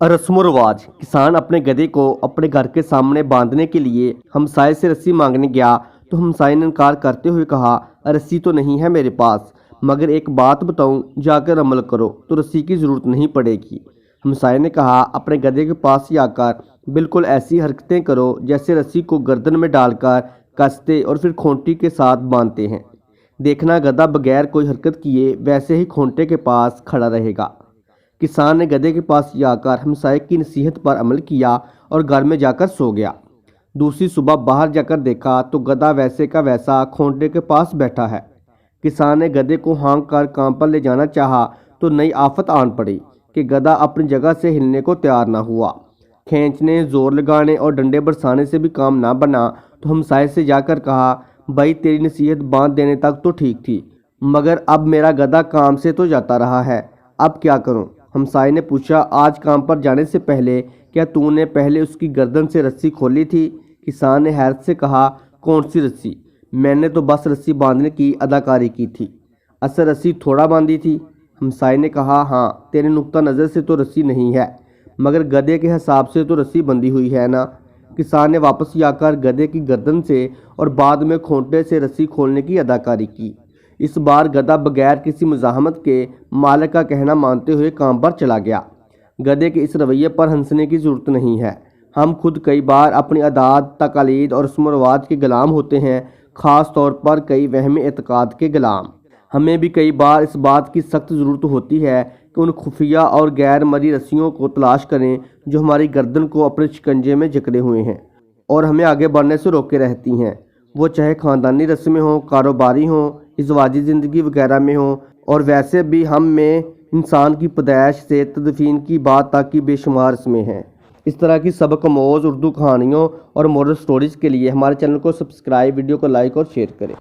रस्म व रिवाज। किसान अपने गधे को अपने घर के सामने बांधने के लिए हमसाये से रस्सी मांगने गया तो हमसाये ने इनकार करते हुए कहा, रस्सी तो नहीं है मेरे पास, मगर एक बात बताऊं, जाकर अमल करो तो रस्सी की ज़रूरत नहीं पड़ेगी। हमसाये ने कहा, अपने गधे के पास ही आकर बिल्कुल ऐसी हरकतें करो जैसे रस्सी को गर्दन में डालकर कसते और फिर खूंटी के साथ बांधते हैं। देखना गधा बगैर कोई हरकत किए वैसे ही खूंटे के पास खड़ा रहेगा। किसान ने गधे के पास जाकर हमसाये की नसीहत पर अमल किया और घर में जाकर सो गया। दूसरी सुबह बाहर जाकर देखा तो गधा वैसे का वैसा खूंटे के पास बैठा है। किसान ने गधे को हाँक कर काम पर ले जाना चाहा तो नई आफत आन पड़ी कि गधा अपनी जगह से हिलने को तैयार ना हुआ। खींचने, जोर लगाने और डंडे बरसाने से भी काम ना बना तो हमसाये से जाकर कहा, भाई तेरी नसीहत बांध देने तक तो ठीक थी, मगर अब मेरा गधा काम से तो जाता रहा है, अब क्या करूं? हमसाये ने पूछा, आज काम पर जाने से पहले क्या तूने पहले उसकी गर्दन से रस्सी खोली थी? किसान ने हैरत से कहा, कौन सी रस्सी? मैंने तो बस रस्सी बांधने की अदाकारी की थी, असल रस्सी थोड़ा बांधी थी। हमसाये ने कहा, हाँ, तेरे नुक्ता नज़र से तो रस्सी नहीं है, मगर गधे के हिसाब से तो रस्सी बंधी हुई है ना। किसान ने वापस आकर गधे की गर्दन से और बाद में खूंटे से रस्सी खोलने की अदाकारी की। इस बार गधा बगैर किसी मुज़ाहमत के मालिक का कहना मानते हुए काम पर चला गया। गधे के इस रवैये पर हंसने की ज़रूरत नहीं है। हम खुद कई बार अपनी आदात, तकालीद और रस्म व रिवाज के गुलाम होते हैं, ख़ास तौर पर कई वहम एतकाद के गुलाम। हमें भी कई बार इस बात की सख्त ज़रूरत होती है कि उन खुफिया और गैर मर्जी रस्सियों को तलाश करें जो हमारी गर्दन को अपने शिकंजे में जकड़े हुए हैं और हमें आगे बढ़ने से रोके रहती हैं। वो चाहे ख़ानदानी रस्में हों, कारोबारी हों, इज़वाजी ज़िंदगी वगैरह में हों, और वैसे भी हम में इंसान की पैदाइश से तदफीन की बात तक की बेशुमार रस्में हैं। इस तरह की सबक आमोज़ उर्दू कहानियों और मोरल स्टोरीज़ के लिए हमारे चैनल को सब्सक्राइब, वीडियो को लाइक और शेयर करें।